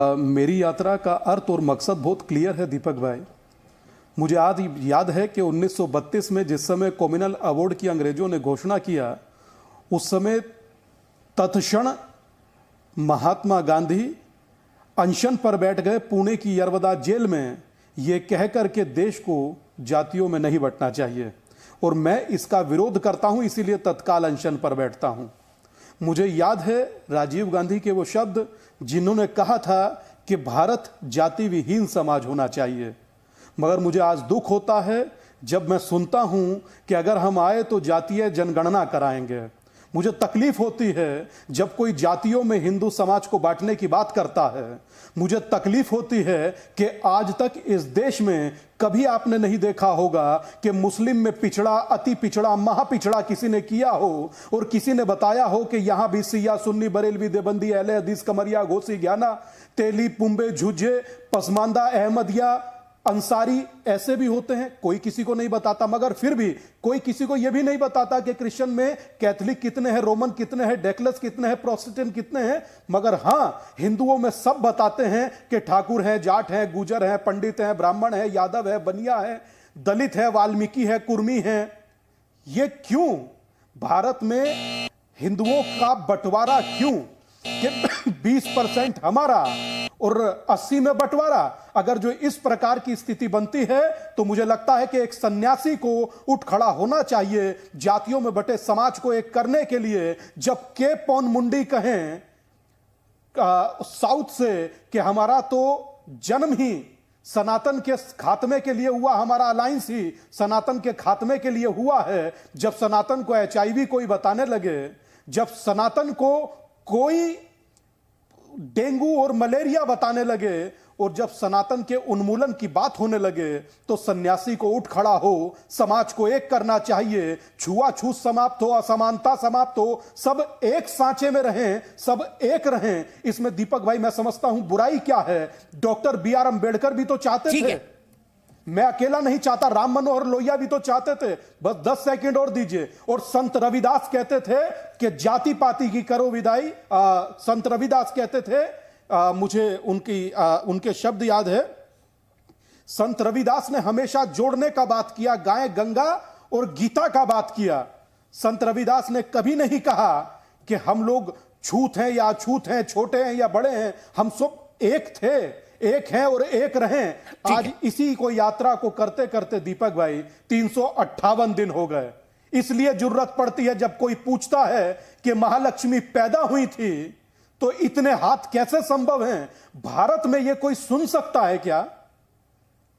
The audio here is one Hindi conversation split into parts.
मेरी यात्रा का अर्थ और मकसद बहुत क्लियर है दीपक भाई। मुझे आज याद है कि 1932 में जिस समय कॉमनवेल्थ अवार्ड की अंग्रेजों ने घोषणा किया, उस समय तत्क्षण महात्मा गांधी अनशन पर बैठ गए पुणे की यरवदा जेल में, ये कह कर के देश को जातियों में नहीं बंटना चाहिए, और मैं इसका विरोध करता हूं, इसीलिए तत्काल अनशन पर बैठता हूं। मुझे याद है राजीव गांधी के वो शब्द जिन्होंने कहा था कि भारत जाति विहीन समाज होना चाहिए। मगर मुझे आज दुख होता है जब मैं सुनता हूं कि अगर हम आए तो जातीय जनगणना कराएंगे। मुझे तकलीफ होती है जब कोई जातियों में हिंदू समाज को बांटने की बात करता है। मुझे तकलीफ होती है कि आज तक इस देश में कभी आपने नहीं देखा होगा कि मुस्लिम में पिछड़ा, अति पिछड़ा, महापिछड़ा किसी ने किया हो और किसी ने बताया हो कि यहां भी सिया, सुन्नी, बरेलवी, देवबंदी, अहले हदीस, कमरिया, घोसी, ज्ञाना, तेली, पुंबे, झुझे, पसमानदा, अहमदिया, अंसारी ऐसे भी होते हैं। कोई किसी को नहीं बताता, मगर फिर भी कोई किसी को यह भी नहीं बताता कि क्रिश्चियन में कैथलिक कितने हैं, रोमन कितने हैं, डेकलस कितने हैं, प्रोटेस्टेंट कितने हैं। मगर हां, हिंदुओं में सब बताते हैं कि ठाकुर हैं, जाट हैं, गुजर हैं, पंडित हैं, ब्राह्मण हैं, यादव है, बनिया है, दलित है, वाल्मीकि है, कुर्मी है। ये क्यों भारत में हिंदुओं का बंटवारा क्यों कि 20% हमारा और 80 में बंटवारा? अगर जो इस प्रकार की स्थिति बनती है तो मुझे लगता है कि एक सन्यासी को उठ खड़ा होना चाहिए जातियों में बटे समाज को एक करने के लिए। जब के पॉन मुंडी कहें साउथ से कि हमारा तो जन्म ही सनातन के खात्मे के लिए हुआ, हमारा अलायंस ही सनातन के खात्मे के लिए हुआ है। जब सनातन को HIV कोई बताने लगे, जब सनातन को कोई डेंगू और मलेरिया बताने लगे, और जब सनातन के उन्मूलन की बात होने लगे, तो सन्यासी को उठ खड़ा हो, समाज को एक करना चाहिए। छुआछूत समाप्त हो, असमानता समाप्त हो, सब एक सांचे में रहें, सब एक रहें। इसमें दीपक भाई मैं समझता हूं बुराई क्या है। डॉक्टर BR अम्बेडकर भी तो चाहते थे, मैं अकेला नहीं चाहता, राम मनोहर लोहिया भी तो चाहते थे। बस 10 सेकंड और दीजिए। और संत रविदास कहते थे कि जाति पाति की करो विदाई। संत रविदास कहते थे, मुझे उनके शब्द याद है, संत रविदास ने हमेशा जोड़ने का बात किया, गाय गंगा और गीता का बात किया। संत रविदास ने कभी नहीं कहा कि हम लोग छूत हैं या अछूत हैं, छोटे हैं या बड़े हैं, हम सब एक थे, एक हैं और एक रहें। आज इसी को यात्रा को करते करते दीपक भाई 358 दिन हो गए। इसलिए जरूरत पड़ती है जब कोई पूछता है कि महालक्ष्मी पैदा हुई थी तो इतने हाथ कैसे संभव हैं? भारत में यह कोई सुन सकता है क्या?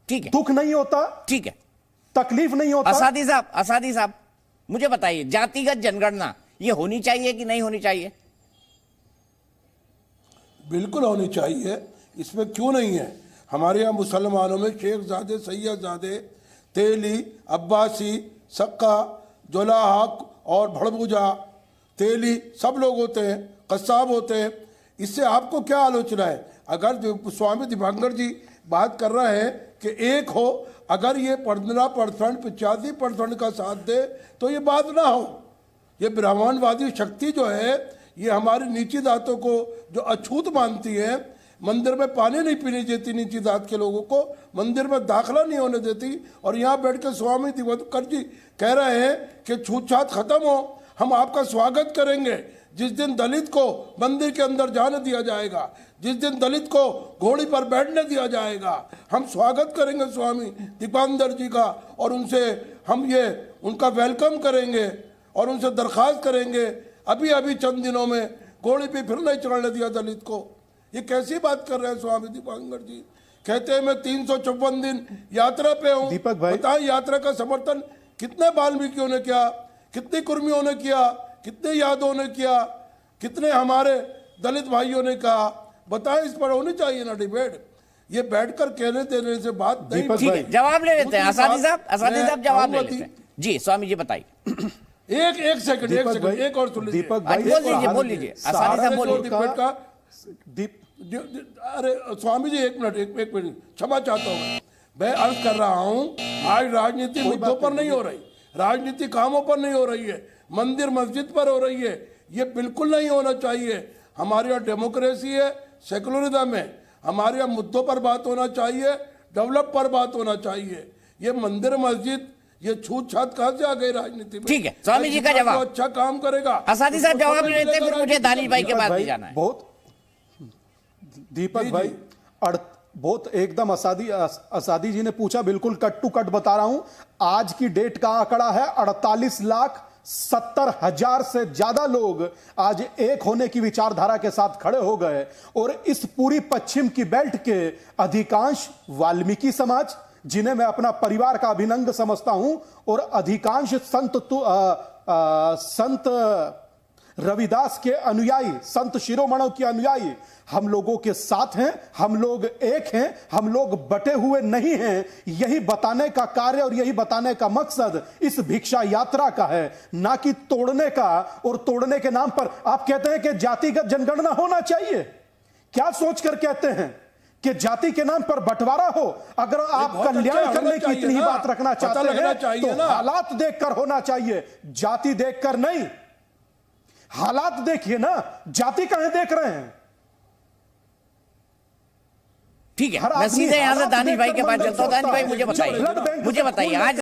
ठीक है, दुख नहीं होता? ठीक है, तकलीफ नहीं होता? असादी साहब मुझे बताइए, जातिगत जनगणना ये होनी चाहिए कि नहीं होनी चाहिए? बिल्कुल होनी चाहिए, इसमें क्यों नहीं है। हमारे यहाँ मुसलमानों में शेखजादे, सैयदजादे, तेली, अब्बासी, सक्का, जोलाहक और भड़बूजा, तेली सब लोग होते हैं, कस्साब होते हैं। इससे आपको क्या आलोचना है? अगर स्वामी दिवांगर जी बात कर रहे हैं कि एक हो, अगर ये 15%, 85% का साथ दे तो ये बात ना हो। ये ब्राह्मणवादी शक्ति जो है, ये हमारी नीची जातों को जो अछूत मानती है, मंदिर में पानी नहीं पीने देती, नीची जात के लोगों को मंदिर में दाखला नहीं होने देती, और यहाँ बैठ के स्वामी दिवाकर जी कह रहे हैं कि छूतछात खत्म हो, हम आपका स्वागत करेंगे। जिस दिन दलित को मंदिर के अंदर जाने दिया जाएगा, जिस दिन दलित को घोड़ी पर बैठने दिया जाएगा, हम स्वागत करेंगे स्वामी दीपांकर जी का, और उनसे हम ये उनका वेलकम करेंगे और उनसे दरख्वास्त करेंगे अभी अभी चंद दिनों में घोड़ी पे फिर नहीं चढ़ने दिया दलित को। ये कैसी बात कर रहे हैं स्वामी दीपांकर जी? कहते हैं मैं 354 दिन यात्रा पे हूँ। दीपक भाई बताएं, यात्रा का समर्थन कितने वाल्मीकियों ने किया, कितने कुर्मियों ने किया, कितने यादवों ने किया, कितने हमारे दलित भाइयों ने कहा? बताएं, इस पर होनी चाहिए ना डिबेट। ये बैठकर कहने देने से बात नहीं। ठीक है, जवाब ले लेते हैं असादी साहब जवाब ले लेते हैं। जी स्वामी जी बताइए। एक सेकंड एक और सुन लीजिए। दीपक भाई बोल लीजिए असादी साहब बोलिए। अरे स्वामी जी एक मिनट क्षमा चाहता हूँ। मैं अर्ज कर रहा हूँ, आज राजनीति मुद्दों पर नहीं हो रही, राजनीति कामों पर नहीं हो रही है, मंदिर मस्जिद पर हो रही है। ये बिल्कुल नहीं होना चाहिए। हमारे यहाँ डेमोक्रेसी है, सेकुलरिज्म है। हमारे यहाँ मुद्दों पर बात होना चाहिए, डेवलप पर बात होना चाहिए। ये मंदिर मस्जिद ये छूत छात कहां से आ गई राजनीति में? ठीक है, स्वामी जी का जवाब। अच्छा काम करेगा। असादी साहब जवाब नहीं देते, फिर मुझे दानिश भाई के पास भी जाना है। बहुत दीपक भाई बहुत एकदम असादी जी ने पूछा, बिल्कुल कट टू कट बता रहा हूं। आज की डेट का आंकड़ा है 48,70,000 से ज्यादा लोग आज एक होने की विचारधारा के साथ खड़े हो गए। और इस पूरी पश्चिम की बेल्ट के अधिकांश वाल्मीकि समाज, जिन्हें मैं अपना परिवार का अभिनंग समझता हूं, और अधिकांश संत रविदास के अनुयायी, संत शिरोमणों के अनुयायी हम लोगों के साथ हैं। हम लोग एक हैं, हम लोग बटे हुए नहीं हैं। यही बताने का कार्य और यही बताने का मकसद इस भिक्षा यात्रा का है, ना कि तोड़ने का। और तोड़ने के नाम पर आप कहते हैं कि जातिगत जनगणना होना चाहिए। क्या सोचकर कहते हैं कि जाति के नाम पर बंटवारा हो? अगर आप कल्याण करने की इतनी बात रखना चाहते हैं तो हालात देखकर होना चाहिए, जाति देखकर नहीं। हालात देखिए ना, जाति कहां देख रहे हैं? ठीक है, मैं सीधे यहां से दानिश भाई के पास चलता हूं। दानिश भाई मुझे बताइए आज